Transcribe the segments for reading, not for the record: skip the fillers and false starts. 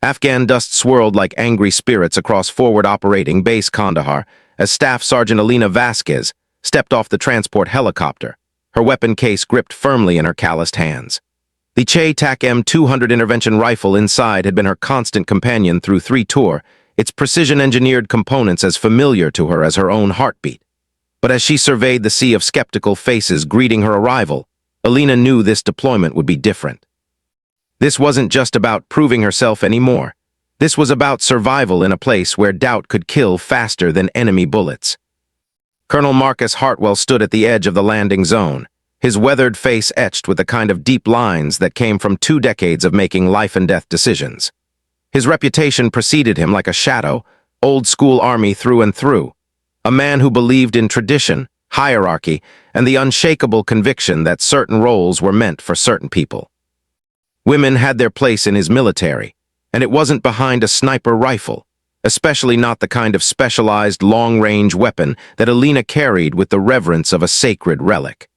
Afghan dust swirled like angry spirits across forward operating base Kandahar as Staff Sergeant Alina Vasquez stepped off the transport helicopter, her weapon case gripped firmly in her calloused hands. The CheyTac M200 intervention rifle inside had been her constant companion through 3 tours, its precision-engineered components as familiar to her as her own heartbeat. But as she surveyed the sea of skeptical faces greeting her arrival, Alina knew this deployment would be different. This wasn't just about proving herself anymore. This was about survival in a place where doubt could kill faster than enemy bullets. Colonel Marcus Hartwell stood at the edge of the landing zone, his weathered face etched with the kind of deep lines that came from 2 decades of making life-and-death decisions. His reputation preceded him like a shadow, old-school army through and through, a man who believed in tradition, hierarchy, and the unshakable conviction that certain roles were meant for certain people. Women had their place in his military, and it wasn't behind a sniper rifle, especially not the kind of specialized long-range weapon that Alina carried with the reverence of a sacred relic.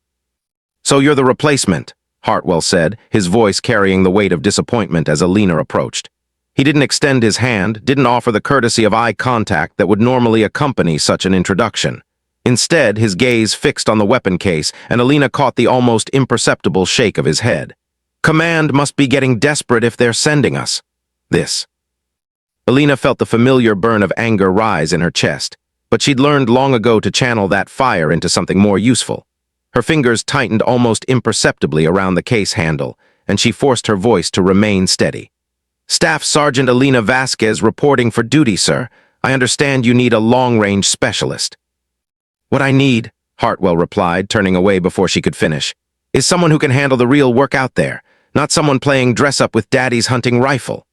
"So you're the replacement," Hartwell said, his voice carrying the weight of disappointment as Alina approached. He didn't extend his hand, didn't offer the courtesy of eye contact that would normally accompany such an introduction. Instead, his gaze fixed on the weapon case, and Alina caught the almost imperceptible shake of his head. "Command must be getting desperate if they're sending us this." Alina felt the familiar burn of anger rise in her chest, but she'd learned long ago to channel that fire into something more useful. Her fingers tightened almost imperceptibly around the case handle, and she forced her voice to remain steady. "Staff Sergeant Alina Vasquez reporting for duty, sir. I understand you need a long-range specialist." "What I need," Hartwell replied, turning away before she could finish, "is someone who can handle the real work out there, not someone playing dress-up with Daddy's hunting rifle."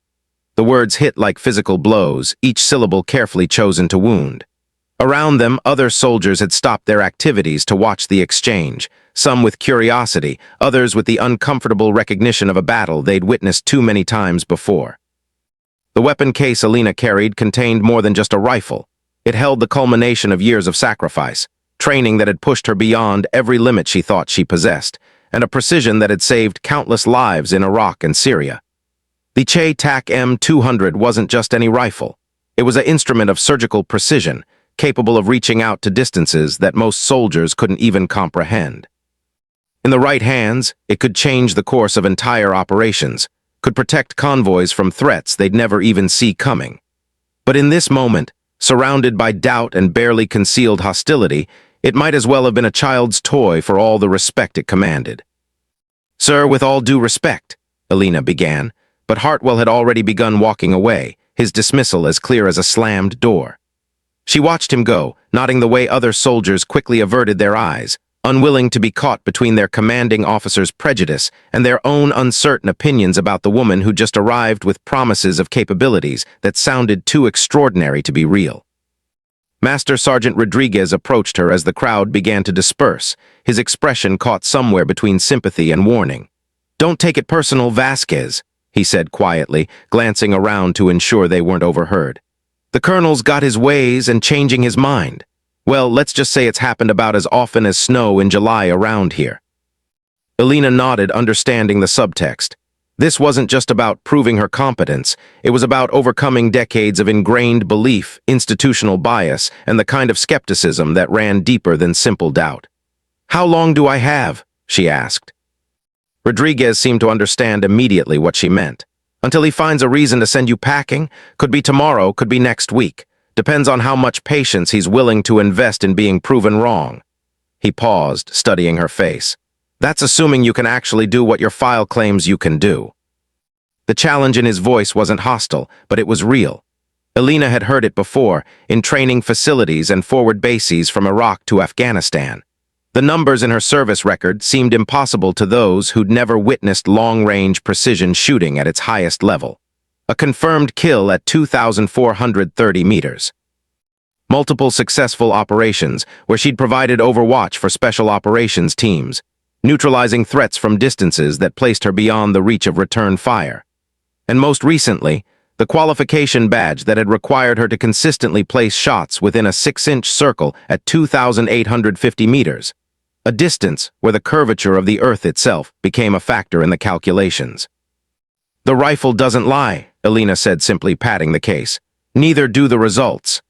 The words hit like physical blows, each syllable carefully chosen to wound. Around them, other soldiers had stopped their activities to watch the exchange, some with curiosity, others with the uncomfortable recognition of a battle they'd witnessed too many times before. The weapon case Alina carried contained more than just a rifle. It held the culmination of years of sacrifice, training that had pushed her beyond every limit she thought she possessed, and a precision that had saved countless lives in Iraq and Syria. The CheyTac M200 wasn't just any rifle. It was an instrument of surgical precision, capable of reaching out to distances that most soldiers couldn't even comprehend. In the right hands, it could change the course of entire operations, could protect convoys from threats they'd never even see coming. But in this moment, surrounded by doubt and barely concealed hostility, it might as well have been a child's toy for all the respect it commanded. "Sir, with all due respect," Alina began, but Hartwell had already begun walking away, his dismissal as clear as a slammed door. She watched him go, nodding the way other soldiers quickly averted their eyes, unwilling to be caught between their commanding officer's prejudice and their own uncertain opinions about the woman who just arrived with promises of capabilities that sounded too extraordinary to be real. Master Sergeant Rodriguez approached her as the crowd began to disperse, his expression caught somewhere between sympathy and warning. "Don't take it personal, Vasquez," he said quietly, glancing around to ensure they weren't overheard. "The colonel's got his ways and changing his mind. Well, let's just say it's happened about as often as snow in July around here." Alina nodded, understanding the subtext. This wasn't just about proving her competence, it was about overcoming decades of ingrained belief, institutional bias, and the kind of skepticism that ran deeper than simple doubt. "How long do I have?" she asked. Rodriguez seemed to understand immediately what she meant. "Until he finds a reason to send you packing? Could be tomorrow, could be next week. Depends on how much patience he's willing to invest in being proven wrong." He paused, studying her face. "That's assuming you can actually do what your file claims you can do." The challenge in his voice wasn't hostile, but it was real. Alina had heard it before, in training facilities and forward bases from Iraq to Afghanistan. The numbers in her service record seemed impossible to those who'd never witnessed long-range precision shooting at its highest level. A confirmed kill at 2,430 meters. Multiple successful operations where she'd provided overwatch for special operations teams, neutralizing threats from distances that placed her beyond the reach of return fire. And most recently, the qualification badge that had required her to consistently place shots within a 6-inch circle at 2,850 meters. A distance where the curvature of the Earth itself became a factor in the calculations. "The rifle doesn't lie," Elena said, simply patting the case. Neither do the results.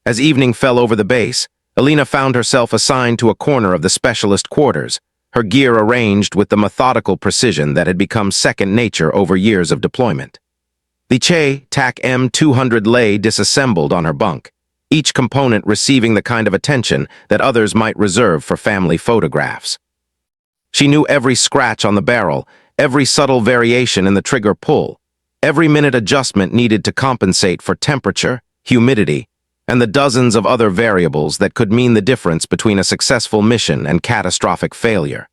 As evening fell over the base, Elena found herself assigned to a corner of the specialist quarters, her gear arranged with the methodical precision that had become second nature over years of deployment. The CheyTac M200 lay disassembled on her bunk, each component receiving the kind of attention that others might reserve for family photographs. She knew every scratch on the barrel, every subtle variation in the trigger pull, every minute adjustment needed to compensate for temperature, humidity, and the dozens of other variables that could mean the difference between a successful mission and catastrophic failure.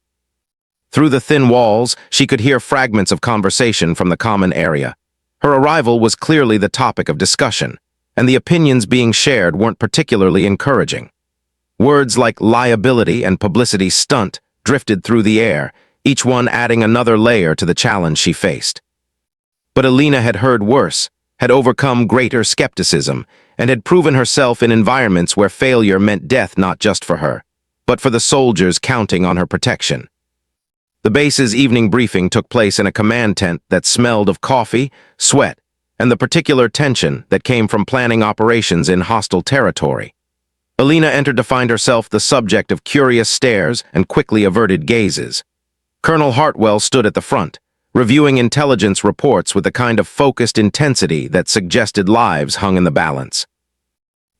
Through the thin walls, she could hear fragments of conversation from the common area. Her arrival was clearly the topic of discussion, and the opinions being shared weren't particularly encouraging. Words like liability and publicity stunt drifted through the air, each one adding another layer to the challenge she faced. But Elena had heard worse, had overcome greater skepticism, and had proven herself in environments where failure meant death not just for her, but for the soldiers counting on her protection. The base's evening briefing took place in a command tent that smelled of coffee, sweat, and the particular tension that came from planning operations in hostile territory. Elena entered to find herself the subject of curious stares and quickly averted gazes. Colonel Hartwell stood at the front, reviewing intelligence reports with the kind of focused intensity that suggested lives hung in the balance.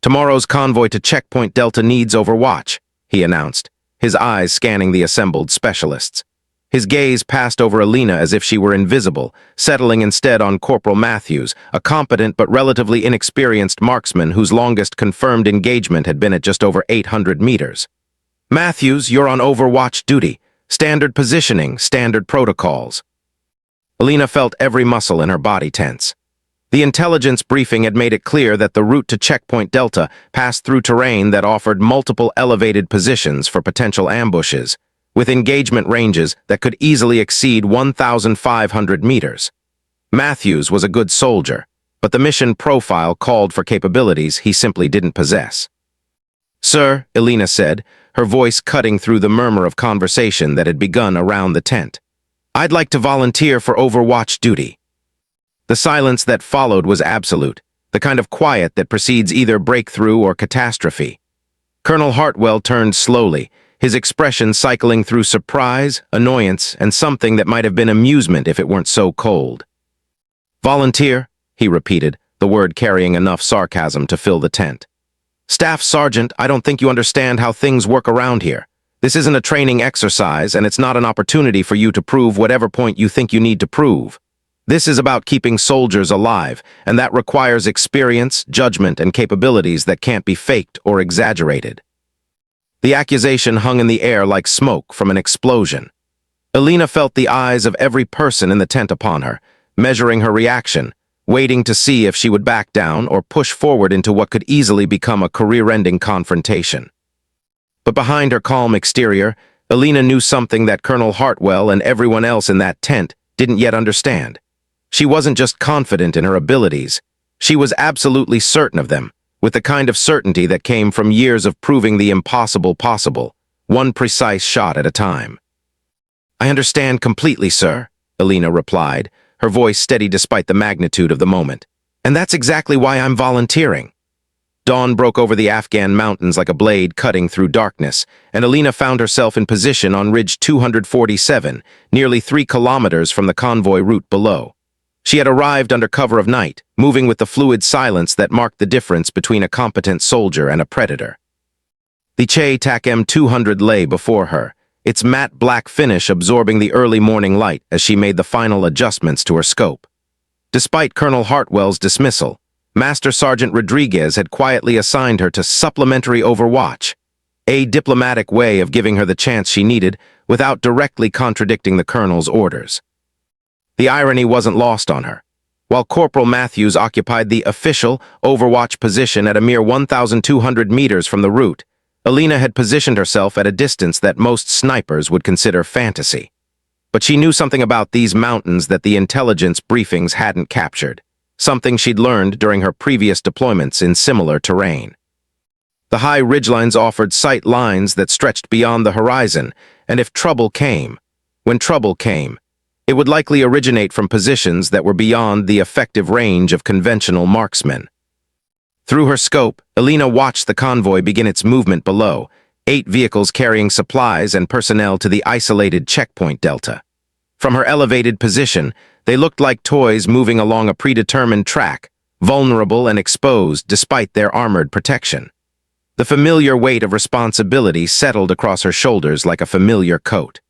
"Tomorrow's convoy to Checkpoint Delta needs overwatch," he announced, his eyes scanning the assembled specialists. His gaze passed over Elena as if she were invisible, settling instead on Corporal Matthews, a competent but relatively inexperienced marksman whose longest confirmed engagement had been at just over 800 meters. "Matthews, you're on overwatch duty. Standard positioning, standard protocols." Elena felt every muscle in her body tense. The intelligence briefing had made it clear that the route to Checkpoint Delta passed through terrain that offered multiple elevated positions for potential ambushes, with engagement ranges that could easily exceed 1,500 meters. Matthews was a good soldier, but the mission profile called for capabilities he simply didn't possess. "Sir," Elena said, her voice cutting through the murmur of conversation that had begun around the tent, "I'd like to volunteer for overwatch duty." The silence that followed was absolute, the kind of quiet that precedes either breakthrough or catastrophe. Colonel Hartwell turned slowly, his expression cycling through surprise, annoyance, and something that might have been amusement if it weren't so cold. "Volunteer," he repeated, the word carrying enough sarcasm to fill the tent. "Staff Sergeant, I don't think you understand how things work around here. This isn't a training exercise, and it's not an opportunity for you to prove whatever point you think you need to prove. This is about keeping soldiers alive, and that requires experience, judgment, and capabilities that can't be faked or exaggerated." The accusation hung in the air like smoke from an explosion. Elena felt the eyes of every person in the tent upon her, measuring her reaction, waiting to see if she would back down or push forward into what could easily become a career-ending confrontation. But behind her calm exterior, Elena knew something that Colonel Hartwell and everyone else in that tent didn't yet understand. She wasn't just confident in her abilities, she was absolutely certain of them, with the kind of certainty that came from years of proving the impossible possible, one precise shot at a time. "I understand completely, sir," Elena replied, her voice steady despite the magnitude of the moment. "And that's exactly why I'm volunteering." Dawn broke over the Afghan mountains like a blade cutting through darkness, and Elena found herself in position on Ridge 247, nearly 3 kilometers from the convoy route below. She had arrived under cover of night, moving with the fluid silence that marked the difference between a competent soldier and a predator. The CheyTac M200 lay before her, its matte black finish absorbing the early morning light as she made the final adjustments to her scope. Despite Colonel Hartwell's dismissal, Master Sergeant Rodriguez had quietly assigned her to supplementary overwatch, a diplomatic way of giving her the chance she needed without directly contradicting the colonel's orders. The irony wasn't lost on her. While Corporal Matthews occupied the official overwatch position at a mere 1,200 meters from the route, Elena had positioned herself at a distance that most snipers would consider fantasy. But she knew something about these mountains that the intelligence briefings hadn't captured, something she'd learned during her previous deployments in similar terrain. The high ridgelines offered sight lines that stretched beyond the horizon, and when trouble came, It would likely originate from positions that were beyond the effective range of conventional marksmen. Through her scope, Alina watched the convoy begin its movement below, 8 vehicles carrying supplies and personnel to the isolated checkpoint delta. From her elevated position, they looked like toys moving along a predetermined track, vulnerable and exposed despite their armored protection. The familiar weight of responsibility settled across her shoulders like a familiar coat.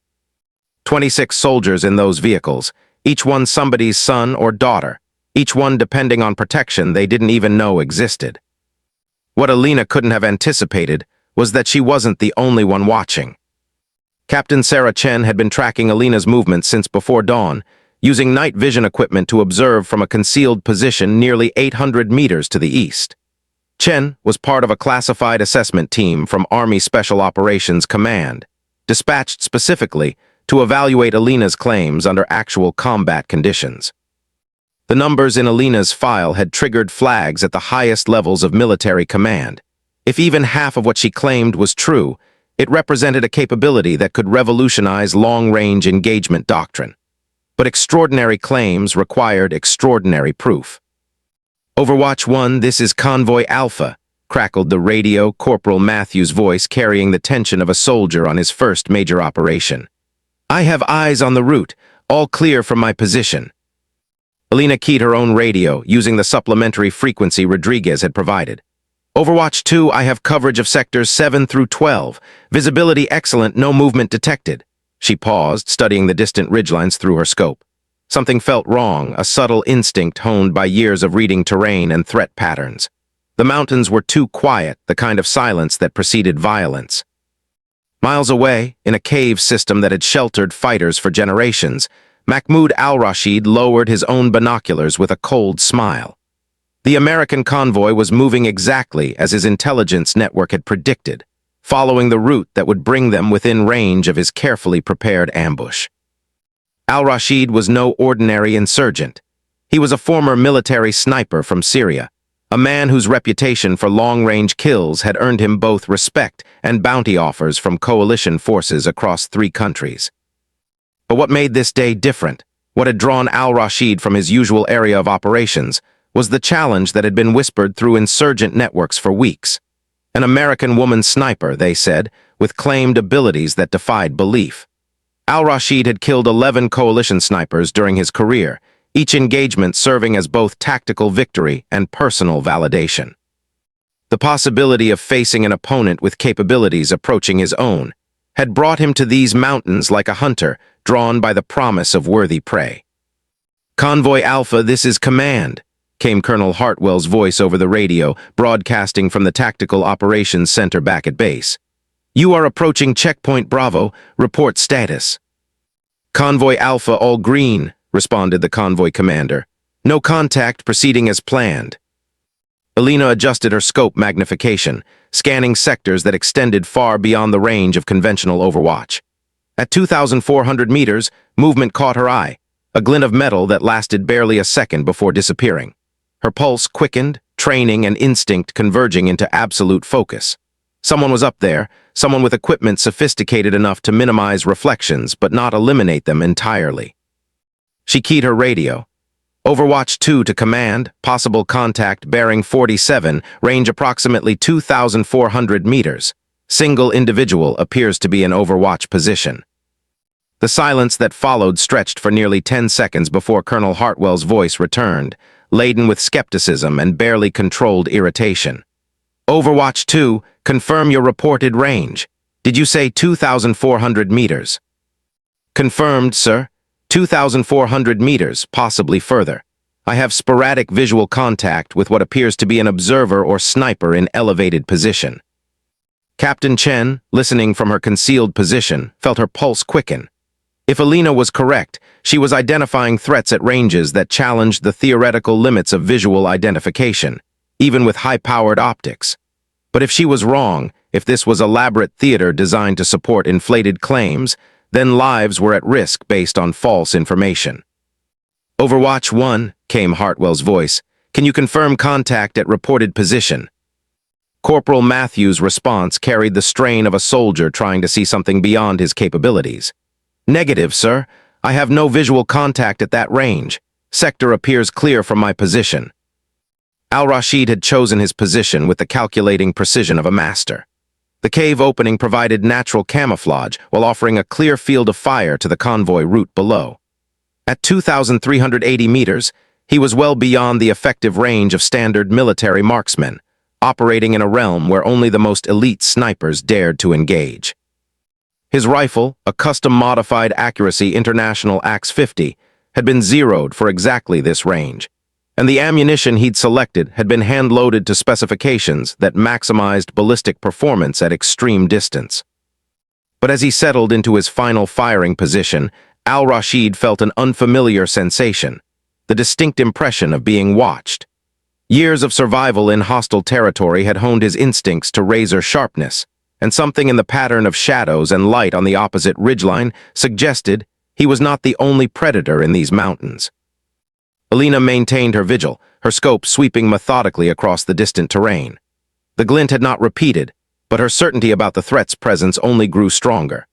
26 soldiers in those vehicles, each one somebody's son or daughter, each one depending on protection they didn't even know existed. What Alina couldn't have anticipated was that she wasn't the only one watching. Captain Sarah Chen had been tracking Alina's movements since before dawn, using night vision equipment to observe from a concealed position nearly 800 meters to the east. Chen was part of a classified assessment team from Army Special Operations Command, dispatched specifically to evaluate Alina's claims under actual combat conditions. The numbers in Alina's file had triggered flags at the highest levels of military command. If even half of what she claimed was true, it represented a capability that could revolutionize long-range engagement doctrine. But extraordinary claims required extraordinary proof. "Overwatch 1, this is Convoy Alpha," crackled the radio, Corporal Matthews' voice carrying the tension of a soldier on his first major operation. "I have eyes on the route, all clear from my position." Alina keyed her own radio, using the supplementary frequency Rodriguez had provided. "Overwatch 2, I have coverage of sectors 7 through 12. Visibility excellent, no movement detected." She paused, studying the distant ridgelines through her scope. Something felt wrong, a subtle instinct honed by years of reading terrain and threat patterns. The mountains were too quiet, the kind of silence that preceded violence. Miles away, in a cave system that had sheltered fighters for generations, Mahmoud al-Rashid lowered his own binoculars with a cold smile. The American convoy was moving exactly as his intelligence network had predicted, following the route that would bring them within range of his carefully prepared ambush. Al-Rashid was no ordinary insurgent. He was a former military sniper from Syria, a man whose reputation for long-range kills had earned him both respect and bounty offers from coalition forces across 3 countries. But what made this day different, what had drawn al-Rashid from his usual area of operations, was the challenge that had been whispered through insurgent networks for weeks. An American woman sniper, they said, with claimed abilities that defied belief. Al-Rashid had killed 11 coalition snipers during his career, each engagement serving as both tactical victory and personal validation. The possibility of facing an opponent with capabilities approaching his own had brought him to these mountains like a hunter drawn by the promise of worthy prey. "Convoy Alpha, this is command," came Colonel Hartwell's voice over the radio, broadcasting from the Tactical Operations Center back at base. "You are approaching Checkpoint Bravo. Report status." "Convoy Alpha, all green," responded the convoy commander. "No contact, proceeding as planned." Alina adjusted her scope magnification, scanning sectors that extended far beyond the range of conventional overwatch. At 2,400 meters, movement caught her eye, a glint of metal that lasted barely a second before disappearing. Her pulse quickened, training and instinct converging into absolute focus. Someone was up there, someone with equipment sophisticated enough to minimize reflections but not eliminate them entirely. She keyed her radio. "Overwatch 2 to command, possible contact bearing 47, range approximately 2,400 meters. Single individual appears to be in Overwatch position." The silence that followed stretched for nearly 10 seconds before Colonel Hartwell's voice returned, laden with skepticism and barely controlled irritation. "Overwatch 2, confirm your reported range. Did you say 2,400 meters?" "Confirmed, sir. 2,400 meters, possibly further. I have sporadic visual contact with what appears to be an observer or sniper in elevated position." Captain Chen, listening from her concealed position, felt her pulse quicken. If Alina was correct, she was identifying threats at ranges that challenged the theoretical limits of visual identification, even with high-powered optics. But if she was wrong, if this was elaborate theater designed to support inflated claims, then lives were at risk based on false information. "Overwatch 1, came Hartwell's voice. "Can you confirm contact at reported position?" Corporal Matthews' response carried the strain of a soldier trying to see something beyond his capabilities. "Negative, sir. I have no visual contact at that range. Sector appears clear from my position. Al-Rashid had chosen his position with the calculating precision of a master. The cave opening provided natural camouflage while offering a clear field of fire to the convoy route below. At 2,380 meters, he was well beyond the effective range of standard military marksmen, operating in a realm where only the most elite snipers dared to engage. His rifle, a custom-modified accuracy International AX-50, had been zeroed for exactly this range, and the ammunition he'd selected had been hand-loaded to specifications that maximized ballistic performance at extreme distance. But as he settled into his final firing position, Al-Rashid felt an unfamiliar sensation, the distinct impression of being watched. Years of survival in hostile territory had honed his instincts to razor sharpness, and something in the pattern of shadows and light on the opposite ridgeline suggested he was not the only predator in these mountains. Alina maintained her vigil, her scope sweeping methodically across the distant terrain. The glint had not repeated, but her certainty about the threat's presence only grew stronger.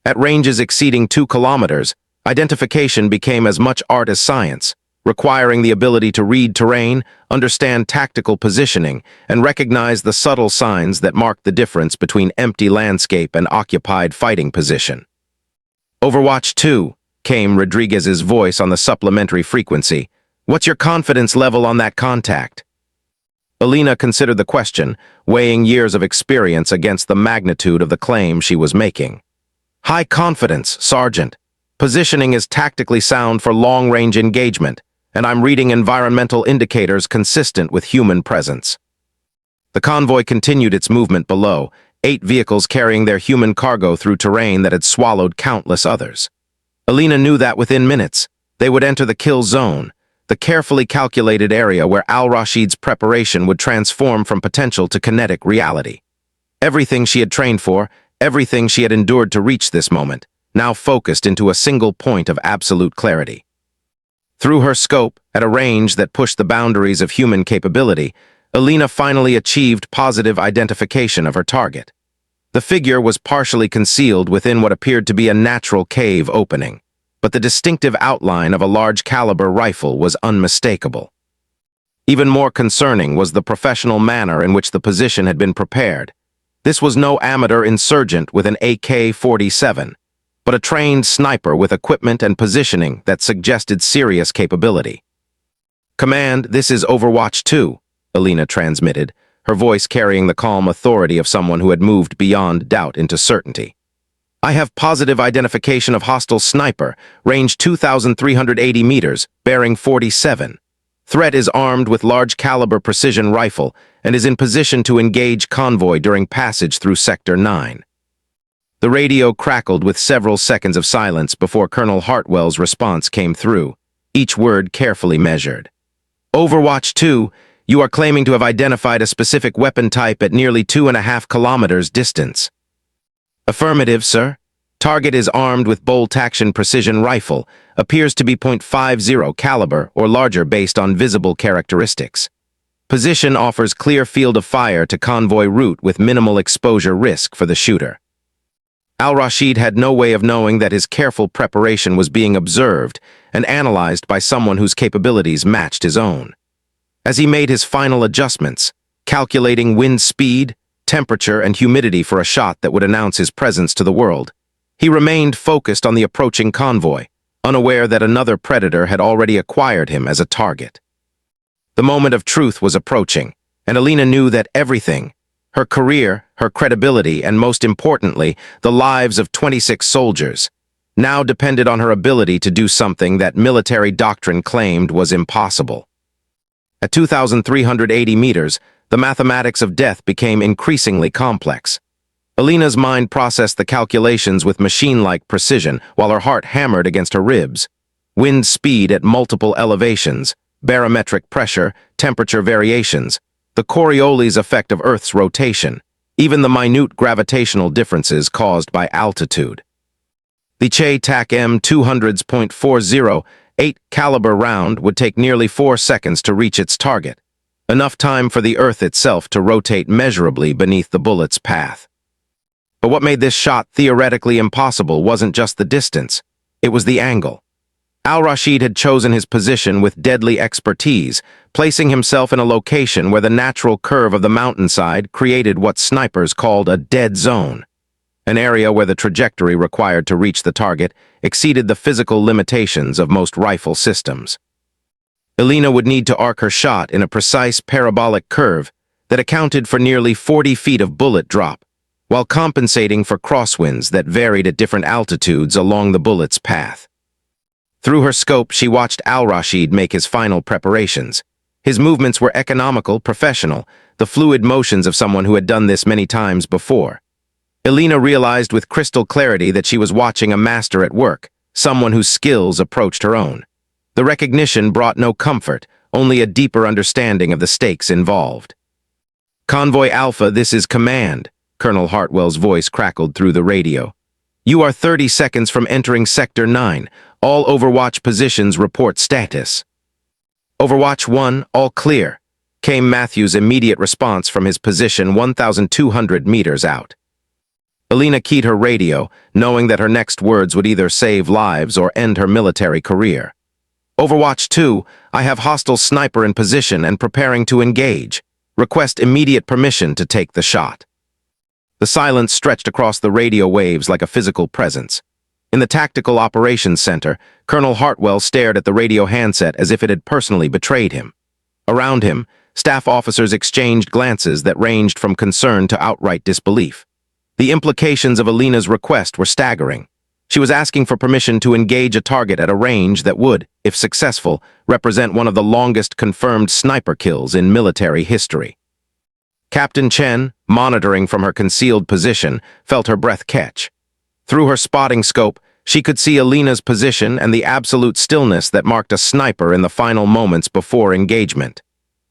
At ranges exceeding 2 kilometers, identification became as much art as science, requiring the ability to read terrain, understand tactical positioning, and recognize the subtle signs that mark the difference between empty landscape and occupied fighting position. "Overwatch 2, came Rodriguez's voice on the supplementary frequency. "What's your confidence level on that contact?" Alina considered the question, weighing years of experience against the magnitude of the claim she was making. "High confidence, Sergeant. Positioning is tactically sound for long-range engagement, and I'm reading environmental indicators consistent with human presence." The convoy continued its movement below, 8 vehicles carrying their human cargo through terrain that had swallowed countless others. Alina knew that within minutes, they would enter the kill zone, the carefully calculated area where Al-Rashid's preparation would transform from potential to kinetic reality. Everything she had trained for, everything she had endured to reach this moment, now focused into a single point of absolute clarity. Through her scope, at a range that pushed the boundaries of human capability, Alina finally achieved positive identification of her target. The figure was partially concealed within what appeared to be a natural cave opening, but the distinctive outline of a large-caliber rifle was unmistakable. Even more concerning was the professional manner in which the position had been prepared. This was no amateur insurgent with an AK-47, but a trained sniper with equipment and positioning that suggested serious capability. "Command, this is Overwatch 2, Alina transmitted, her voice carrying the calm authority of someone who had moved beyond doubt into certainty. "I have positive identification of hostile sniper, range 2,380 meters, bearing 47. Threat is armed with large-caliber precision rifle and is in position to engage convoy during passage through Sector 9. The radio crackled with several seconds of silence before Colonel Hartwell's response came through, each word carefully measured. "Overwatch 2, you are claiming to have identified a specific weapon type at nearly 2.5 kilometers distance." "Affirmative, sir. Target is armed with bolt-action precision rifle, appears to be .50 caliber or larger based on visible characteristics. Position offers clear field of fire to convoy route with minimal exposure risk for the shooter." Al-Rashid had no way of knowing that his careful preparation was being observed and analyzed by someone whose capabilities matched his own. As he made his final adjustments, calculating wind speed, temperature, and humidity for a shot that would announce his presence to the world, he remained focused on the approaching convoy, unaware that another predator had already acquired him as a target. The moment of truth was approaching, and Alina knew that everything, her career, her credibility, and most importantly, the lives of 26 soldiers, now depended on her ability to do something that military doctrine claimed was impossible. At 2,380 meters, the mathematics of death became increasingly complex. Alina's mind processed the calculations with machine-like precision while her heart hammered against her ribs. Wind speed at multiple elevations, barometric pressure, temperature variations, the Coriolis effect of Earth's rotation, even the minute gravitational differences caused by altitude. The CheyTac M200's .408 caliber round would take nearly 4 seconds to reach its target, enough time for the Earth itself to rotate measurably beneath the bullet's path. But what made this shot theoretically impossible wasn't just the distance. It was the angle. Al-Rashid had chosen his position with deadly expertise, placing himself in a location where the natural curve of the mountainside created what snipers called a dead zone, an area where the trajectory required to reach the target exceeded the physical limitations of most rifle systems. Elena would need to arc her shot in a precise parabolic curve that accounted for nearly 40 feet of bullet drop, while compensating for crosswinds that varied at different altitudes along the bullet's path. Through her scope, she watched Al-Rashid make his final preparations. His movements were economical, professional, the fluid motions of someone who had done this many times before. Elena realized with crystal clarity that she was watching a master at work, someone whose skills approached her own. The recognition brought no comfort, only a deeper understanding of the stakes involved. "Convoy Alpha, this is command," Colonel Hartwell's voice crackled through the radio. "You are 30 seconds from entering Sector 9. All Overwatch positions report status." "Overwatch 1, all clear," came Matthew's immediate response from his position 1,200 meters out. Elena keyed her radio, knowing that her next words would either save lives or end her military career. "Overwatch 2, I have hostile sniper in position and preparing to engage. Request immediate permission to take the shot." The silence stretched across the radio waves like a physical presence. In the Tactical Operations Center, Colonel Hartwell stared at the radio handset as if it had personally betrayed him. Around him, staff officers exchanged glances that ranged from concern to outright disbelief. The implications of Elena's request were staggering. She was asking for permission to engage a target at a range that would, if successful, represent one of the longest confirmed sniper kills in military history. Captain Chen, monitoring from her concealed position, felt her breath catch. Through her spotting scope, she could see Elena's position and the absolute stillness that marked a sniper in the final moments before engagement.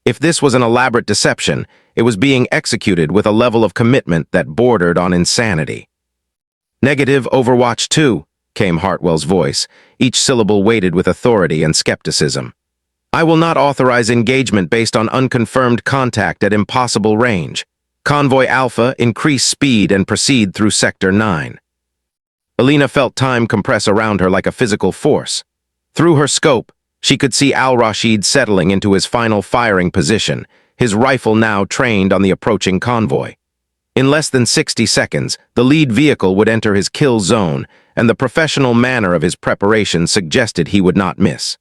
If this was an elaborate deception, it was being executed with a level of commitment that bordered on insanity. "Negative, Overwatch 2, came Hartwell's voice, each syllable weighted with authority and skepticism. "I will not authorize engagement based on unconfirmed contact at impossible range. Convoy Alpha, increase speed and proceed through Sector 9. Elena felt time compress around her like a physical force. Through her scope, she could see Al-Rashid settling into his final firing position, his rifle now trained on the approaching convoy. In less than 60 seconds, the lead vehicle would enter his kill zone, and the professional manner of his preparation suggested he would not miss.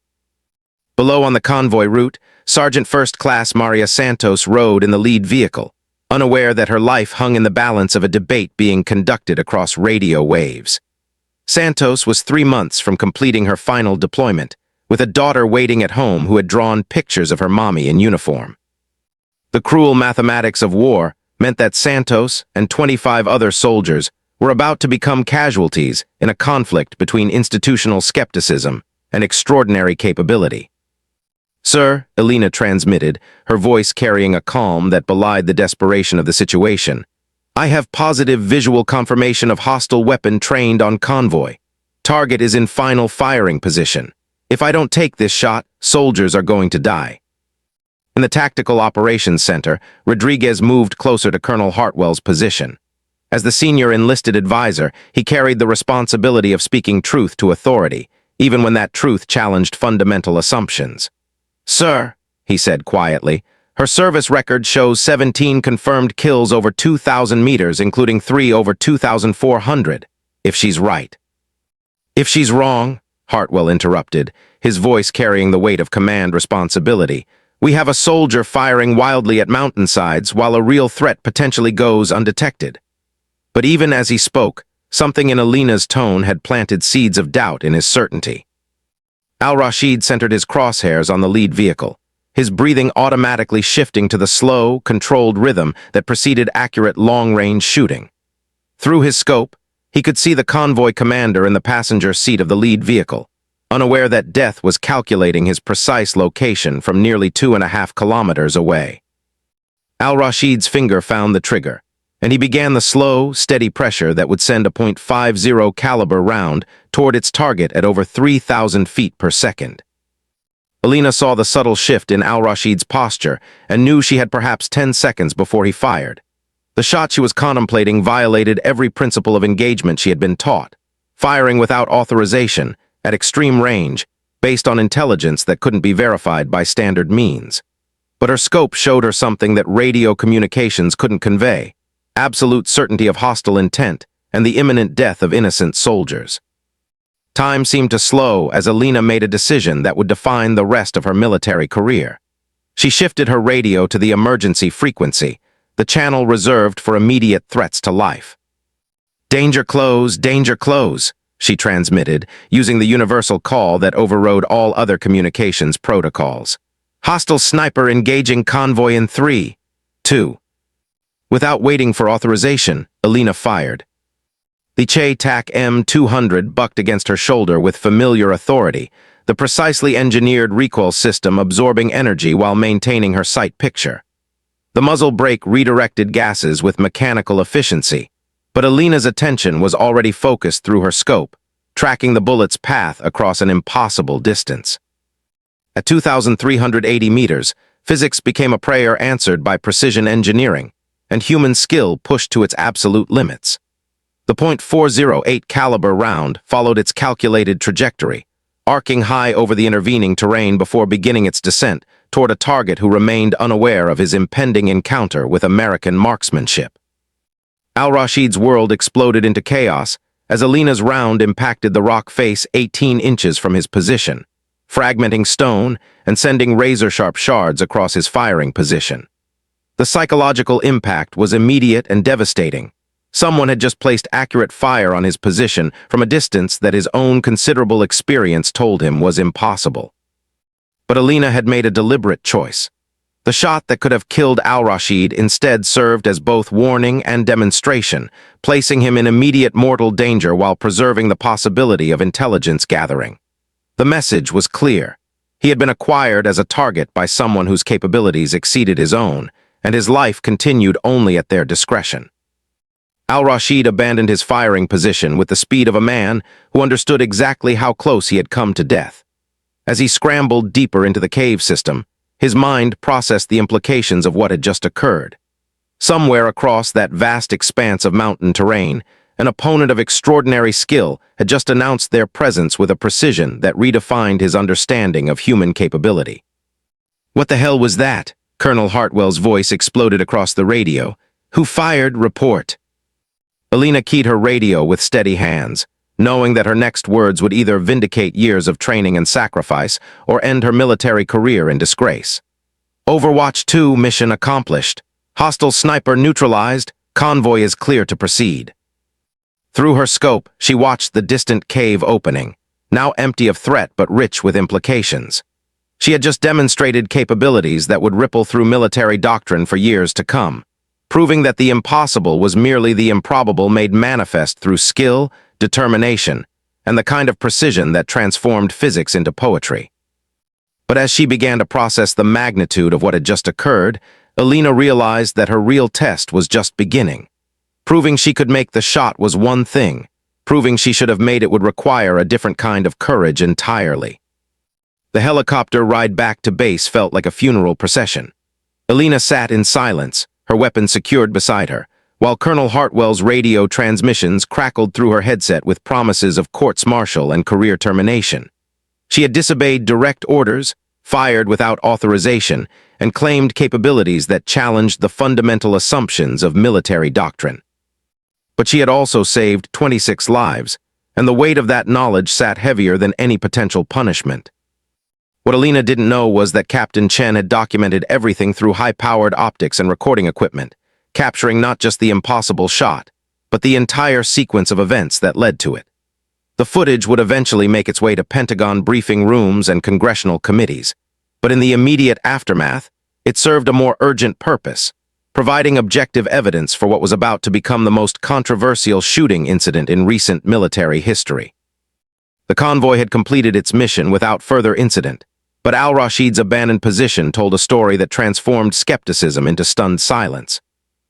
Below on the convoy route, Sergeant First Class Maria Santos rode in the lead vehicle, unaware that her life hung in the balance of a debate being conducted across radio waves. Santos was 3 months from completing her final deployment, with a daughter waiting at home who had drawn pictures of her mommy in uniform. The cruel mathematics of war meant that Santos and 25 other soldiers were about to become casualties in a conflict between institutional skepticism and extraordinary capability. "Sir," Elena transmitted, her voice carrying a calm that belied the desperation of the situation, "I have positive visual confirmation of hostile weapon trained on convoy. Target is in final firing position. If I don't take this shot, soldiers are going to die." In the Tactical Operations Center, Rodriguez moved closer to Colonel Hartwell's position. As the senior enlisted advisor, he carried the responsibility of speaking truth to authority, even when that truth challenged fundamental assumptions. "Sir," he said quietly, "her service record shows 17 confirmed kills over 2,000 meters, including 3 over 2,400, if she's right." "If she's wrong," Hartwell interrupted, his voice carrying the weight of command responsibility, "we have a soldier firing wildly at mountainsides while a real threat potentially goes undetected." But even as he spoke, something in Elena's tone had planted seeds of doubt in his certainty. Al-Rashid centered his crosshairs on the lead vehicle, his breathing automatically shifting to the slow, controlled rhythm that preceded accurate long-range shooting. Through his scope, he could see the convoy commander in the passenger seat of the lead vehicle, unaware that death was calculating his precise location from nearly 2.5 kilometers away. Al-Rashid's finger found the trigger, and he began the slow, steady pressure that would send a .50 caliber round toward its target at over 3,000 feet per second. Elena saw the subtle shift in Al-Rashid's posture and knew she had perhaps 10 seconds before he fired. The shot she was contemplating violated every principle of engagement she had been taught. firing without authorization, at extreme range, based on intelligence that couldn't be verified by standard means. But her scope showed her something that radio communications couldn't convey: absolute certainty of hostile intent and the imminent death of innocent soldiers. Time seemed to slow as Alina made a decision that would define the rest of her military career. She shifted her radio to the emergency frequency, the channel reserved for immediate threats to life. "Danger close," she transmitted, using the universal call that overrode all other communications protocols. "Hostile sniper engaging convoy in 3, 2. Without waiting for authorization, Alina fired. The CheyTac M200 bucked against her shoulder with familiar authority, the precisely engineered recoil system absorbing energy while maintaining her sight picture. The muzzle brake redirected gases with mechanical efficiency, but Alina's attention was already focused through her scope, tracking the bullet's path across an impossible distance. At 2,380 meters, physics became a prayer answered by precision engineering, and human skill pushed to its absolute limits. The .408 caliber round followed its calculated trajectory, arcing high over the intervening terrain before beginning its descent toward a target who remained unaware of his impending encounter with American marksmanship. Al-Rashid's world exploded into chaos as Alina's round impacted the rock face 18 inches from his position, fragmenting stone and sending razor-sharp shards across his firing position. The psychological impact was immediate and devastating. Someone had just placed accurate fire on his position from a distance that his own considerable experience told him was impossible. But Alina had made a deliberate choice. The shot that could have killed Al-Rashid instead served as both warning and demonstration, placing him in immediate mortal danger while preserving the possibility of intelligence gathering. The message was clear. He had been acquired as a target by someone whose capabilities exceeded his own, and his life continued only at their discretion. Al-Rashid abandoned his firing position with the speed of a man who understood exactly how close he had come to death. As he scrambled deeper into the cave system, his mind processed the implications of what had just occurred. Somewhere across that vast expanse of mountain terrain, an opponent of extraordinary skill had just announced their presence with a precision that redefined his understanding of human capability. "What the hell was that?" Colonel Hartwell's voice exploded across the radio. "Who fired? Report." Alina keyed her radio with steady hands, knowing that her next words would either vindicate years of training and sacrifice or end her military career in disgrace. "Overwatch 2 mission accomplished. Hostile sniper neutralized. Convoy is clear to proceed." Through her scope, she watched the distant cave opening, now empty of threat but rich with implications. She had just demonstrated capabilities that would ripple through military doctrine for years to come, proving that the impossible was merely the improbable made manifest through skill, determination, and the kind of precision that transformed physics into poetry. But as she began to process the magnitude of what had just occurred, Alina realized that her real test was just beginning. Proving she could make the shot was one thing. Proving she should have made it would require a different kind of courage entirely. The helicopter ride back to base felt like a funeral procession. Alina sat in silence, her weapon secured beside her, while Colonel Hartwell's radio transmissions crackled through her headset with promises of courts-martial and career termination. She had disobeyed direct orders, fired without authorization, and claimed capabilities that challenged the fundamental assumptions of military doctrine. But she had also saved 26 lives, and the weight of that knowledge sat heavier than any potential punishment. What Alina didn't know was that Captain Chen had documented everything through high-powered optics and recording equipment, capturing not just the impossible shot, but the entire sequence of events that led to it. The footage would eventually make its way to Pentagon briefing rooms and congressional committees, but in the immediate aftermath, it served a more urgent purpose, providing objective evidence for what was about to become the most controversial shooting incident in recent military history. The convoy had completed its mission without further incident, but Al-Rashid's abandoned position told a story that transformed skepticism into stunned silence.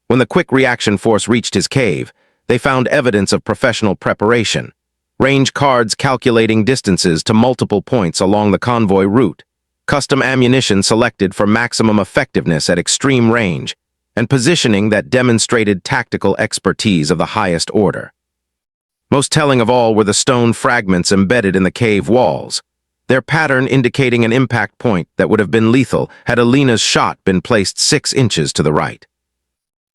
When the quick reaction force reached his cave, they found evidence of professional preparation, range cards calculating distances to multiple points along the convoy route, custom ammunition selected for maximum effectiveness at extreme range, and positioning that demonstrated tactical expertise of the highest order. Most telling of all were the stone fragments embedded in the cave walls, their pattern indicating an impact point that would have been lethal had Alina's shot been placed 6 inches to the right.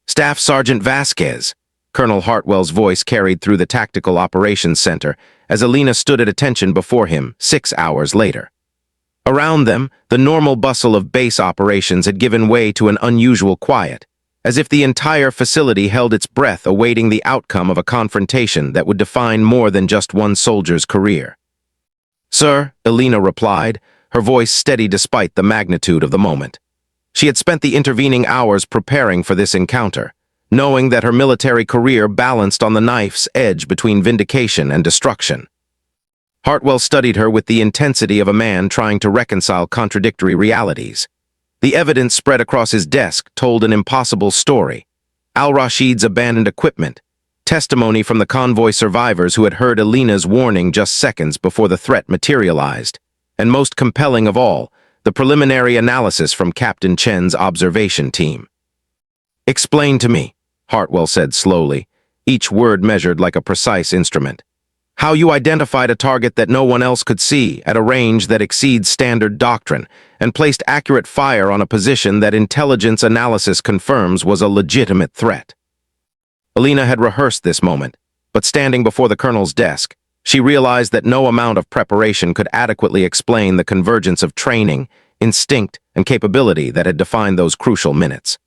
Staff Sergeant Vasquez, Colonel Hartwell's voice carried through the Tactical Operations Center as Alina stood at attention before him 6 hours later. Around them, the normal bustle of base operations had given way to an unusual quiet, as if the entire facility held its breath awaiting the outcome of a confrontation that would define more than just one soldier's career. "Sir," Alina replied, her voice steady despite the magnitude of the moment. She had spent the intervening hours preparing for this encounter, knowing that her military career balanced on the knife's edge between vindication and destruction. Hartwell studied her with the intensity of a man trying to reconcile contradictory realities. The evidence spread across his desk told an impossible story. Al-Rashid's abandoned equipment, testimony from the convoy survivors who had heard Alina's warning just seconds before the threat materialized, and most compelling of all, the preliminary analysis from Captain Chen's observation team. "Explain to me," Hartwell said slowly, each word measured like a precise instrument, "how you identified a target that no one else could see at a range that exceeds standard doctrine and placed accurate fire on a position that intelligence analysis confirms was a legitimate threat." Alina had rehearsed this moment, but standing before the colonel's desk, she realized that no amount of preparation could adequately explain the convergence of training, instinct, and capability that had defined those crucial minutes.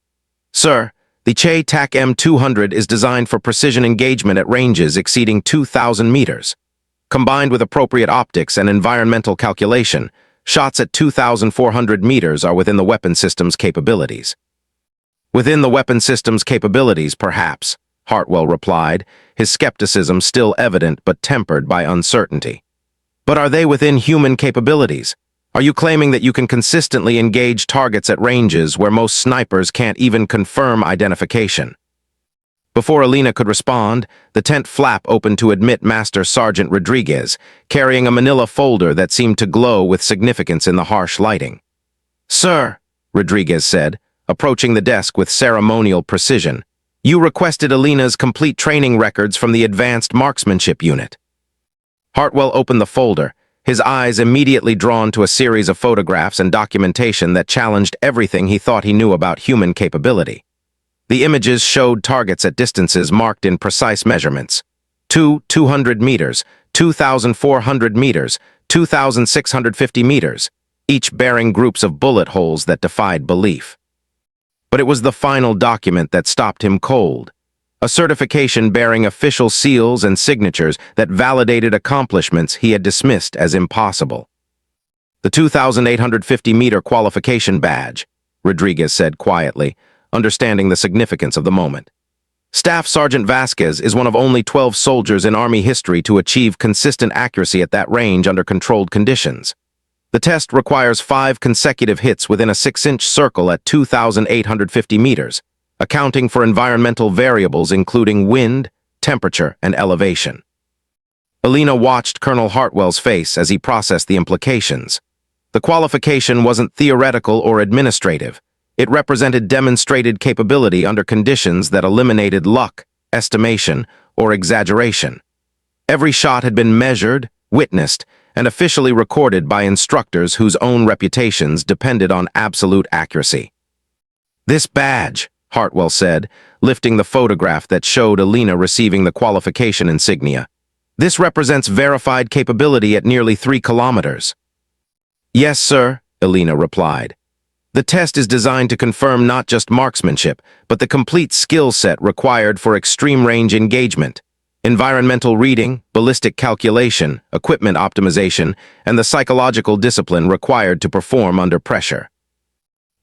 "Sir, the CheyTac M200 is designed for precision engagement at ranges exceeding 2,000 meters. Combined with appropriate optics and environmental calculation, shots at 2,400 meters are within the weapon system's capabilities." "Within the weapon system's capabilities, perhaps," Hartwell replied, his skepticism still evident but tempered by uncertainty. "But are they within human capabilities? Are you claiming that you can consistently engage targets at ranges where most snipers can't even confirm identification?" Before Alina could respond, the tent flap opened to admit Master Sergeant Rodriguez, carrying a manila folder that seemed to glow with significance in the harsh lighting. "Sir," Rodriguez said, approaching the desk with ceremonial precision, "you requested Alina's complete training records from the Advanced Marksmanship Unit." Hartwell opened the folder, his eyes immediately drawn to a series of photographs and documentation that challenged everything he thought he knew about human capability. The images showed targets at distances marked in precise measurements: 200 meters, 2,400 meters, 2,650 meters, each bearing groups of bullet holes that defied belief. But it was the final document that stopped him cold, a certification bearing official seals and signatures that validated accomplishments he had dismissed as impossible. "The 2,850-meter qualification badge," Rodriguez said quietly, understanding the significance of the moment. "Staff Sergeant Vasquez is one of only 12 soldiers in Army history to achieve consistent accuracy at that range under controlled conditions. The test requires 5 consecutive hits within a 6-inch circle at 2,850 meters, accounting for environmental variables including wind, temperature, and elevation." Alina watched Colonel Hartwell's face as he processed the implications. The qualification wasn't theoretical or administrative. It represented demonstrated capability under conditions that eliminated luck, estimation, or exaggeration. Every shot had been measured, witnessed, and officially recorded by instructors whose own reputations depended on absolute accuracy. "This badge," Hartwell said, lifting the photograph that showed Alina receiving the qualification insignia, "this represents verified capability at nearly 3 kilometers." "Yes, sir," Alina replied. "The test is designed to confirm not just marksmanship, but the complete skill set required for extreme range engagement. Environmental reading, ballistic calculation, equipment optimization, and the psychological discipline required to perform under pressure."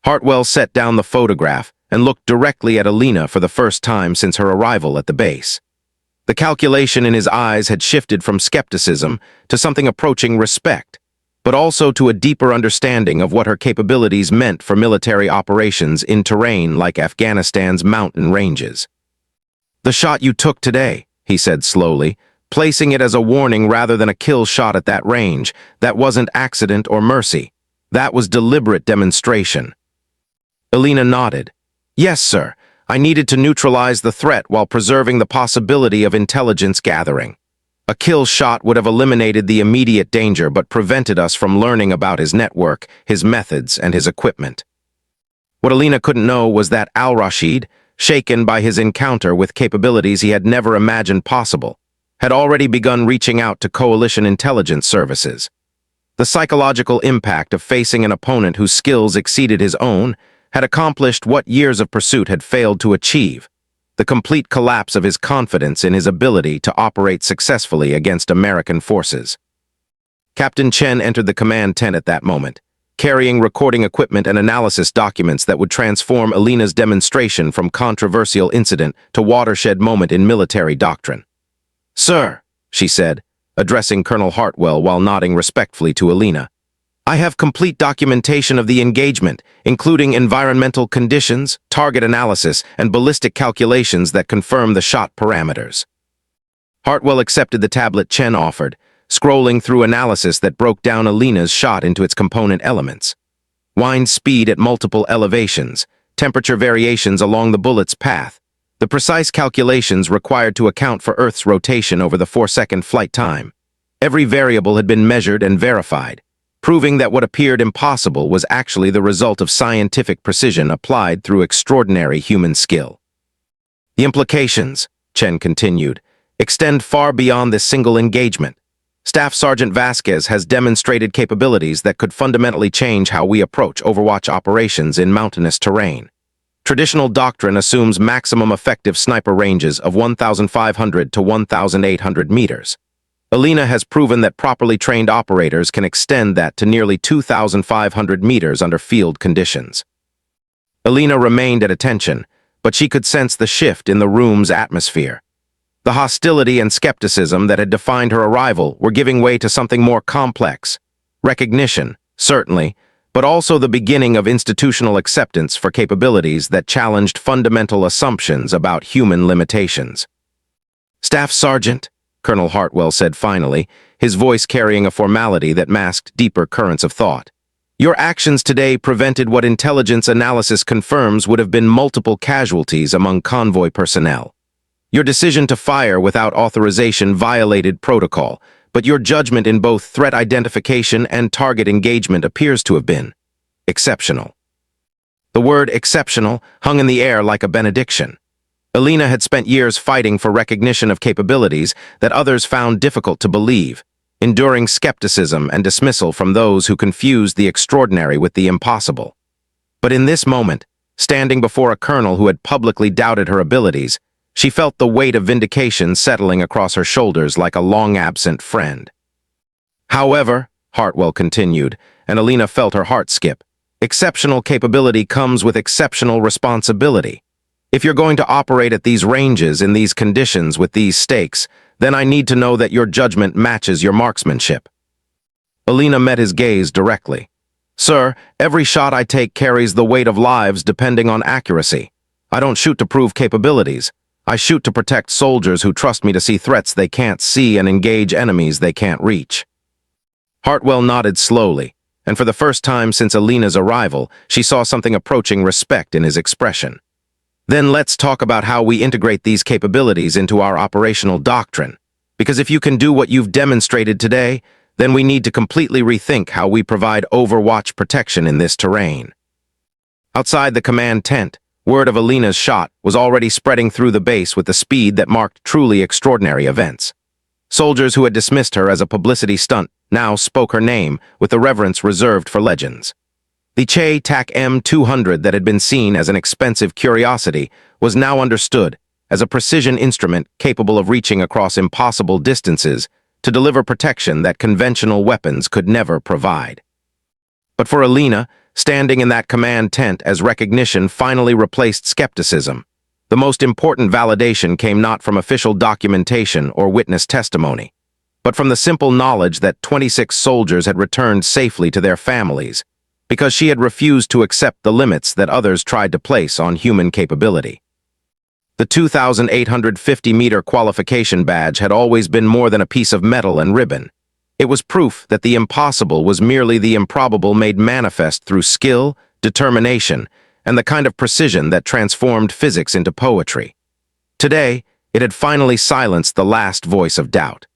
Hartwell set down the photograph and looked directly at Alina for the first time since her arrival at the base. The calculation in his eyes had shifted from skepticism to something approaching respect, but also to a deeper understanding of what her capabilities meant for military operations in terrain like Afghanistan's mountain ranges. "The shot you took today," he said slowly, placing it as a warning rather than a kill shot at that range, "that wasn't accident or mercy. That was deliberate demonstration." Alina nodded. "Yes, sir. I needed to neutralize the threat while preserving the possibility of intelligence gathering. A kill shot would have eliminated the immediate danger but prevented us from learning about his network, his methods, and his equipment. What Alina couldn't know was that Al-Rashid, shaken by his encounter with capabilities he had never imagined possible, had already begun reaching out to coalition intelligence services. The psychological impact of facing an opponent whose skills exceeded his own had accomplished what years of pursuit had failed to achieve: the complete collapse of his confidence in his ability to operate successfully against American forces. Captain Chen entered the command tent at that moment, carrying recording equipment and analysis documents that would transform Alina's demonstration from controversial incident to watershed moment in military doctrine. "Sir," she said, addressing Colonel Hartwell while nodding respectfully to Alina, "I have complete documentation of the engagement, including environmental conditions, target analysis, and ballistic calculations that confirm the shot parameters." Hartwell accepted the tablet Chen offered, scrolling through analysis that broke down Alina's shot into its component elements. Wind speed at multiple elevations, temperature variations along the bullet's path, the precise calculations required to account for Earth's rotation over the 4-second flight time. Every variable had been measured and verified, proving that what appeared impossible was actually the result of scientific precision applied through extraordinary human skill. "The implications," Chen continued, "extend far beyond this single engagement. Staff Sergeant Vasquez has demonstrated capabilities that could fundamentally change how we approach Overwatch operations in mountainous terrain. Traditional doctrine assumes maximum effective sniper ranges of 1,500 to 1,800 meters. Alina has proven that properly trained operators can extend that to nearly 2,500 meters under field conditions." Alina remained at attention, but she could sense the shift in the room's atmosphere. The hostility and skepticism that had defined her arrival were giving way to something more complex. Recognition, certainly, but also the beginning of institutional acceptance for capabilities that challenged fundamental assumptions about human limitations. "Staff Sergeant," Colonel Hartwell said finally, his voice carrying a formality that masked deeper currents of thought, "your actions today prevented what intelligence analysis confirms would have been multiple casualties among convoy personnel. Your decision to fire without authorization violated protocol, but your judgment in both threat identification and target engagement appears to have been exceptional." The word exceptional hung in the air like a benediction. Alina had spent years fighting for recognition of capabilities that others found difficult to believe, enduring skepticism and dismissal from those who confused the extraordinary with the impossible. But in this moment, standing before a colonel who had publicly doubted her abilities, she felt the weight of vindication settling across her shoulders like a long-absent friend. "However," Hartwell continued, and Alina felt her heart skip, "exceptional capability comes with exceptional responsibility. If you're going to operate at these ranges in these conditions with these stakes, then I need to know that your judgment matches your marksmanship." Alina met his gaze directly. "Sir, every shot I take carries the weight of lives depending on accuracy. I don't shoot to prove capabilities. I shoot to protect soldiers who trust me to see threats they can't see and engage enemies they can't reach." Hartwell nodded slowly, and for the first time since Alina's arrival, she saw something approaching respect in his expression. "Then let's talk about how we integrate these capabilities into our operational doctrine. Because if you can do what you've demonstrated today, then we need to completely rethink how we provide Overwatch protection in this terrain." Outside the command tent, word of Alina's shot was already spreading through the base with the speed that marked truly extraordinary events. Soldiers who had dismissed her as a publicity stunt now spoke her name with the reverence reserved for legends. The CheyTac M200 that had been seen as an expensive curiosity was now understood as a precision instrument capable of reaching across impossible distances to deliver protection that conventional weapons could never provide. But for Alina, standing in that command tent as recognition finally replaced skepticism, the most important validation came not from official documentation or witness testimony, but from the simple knowledge that 26 soldiers had returned safely to their families, because she had refused to accept the limits that others tried to place on human capability. The 2,850-meter qualification badge had always been more than a piece of metal and ribbon. It was proof that the impossible was merely the improbable made manifest through skill, determination, and the kind of precision that transformed physics into poetry. Today, it had finally silenced the last voice of doubt.